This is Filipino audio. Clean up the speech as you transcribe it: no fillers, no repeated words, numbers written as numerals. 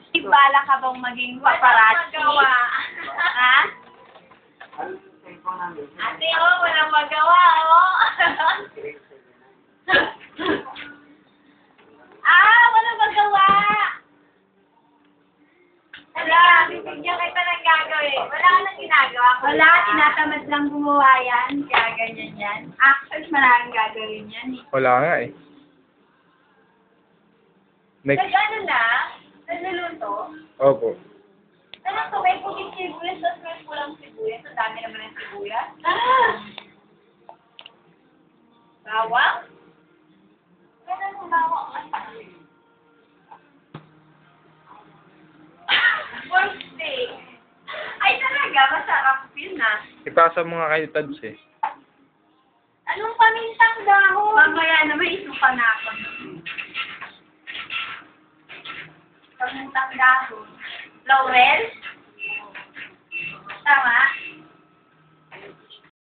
Ibala ka bang maging paparazzi? Ha? Ate, oh, walang magawa, oh. Walang magawa. Wala, bibigyan kita ng gagawin. Wala ka nang ginagawa. Wala, tinatamad lang gumawa yan. Kaya ganyan yan. Actually, maraming gagawin yan. Wala nga eh. Next. Nag-ano na? Nagluluto? Opo. Ano to? May puting sibuyas, tapos may pulang sibuyas. Ang dami naman ng sibuyas. Bawang? Kailan mo bawang? Pork steak. Ay talaga, masarap yun na. Ipasa mo nga kay Tads eh. Anong pamintang dahon? Mamaya naman isuka na ako. Pamintang dahon. Laurel?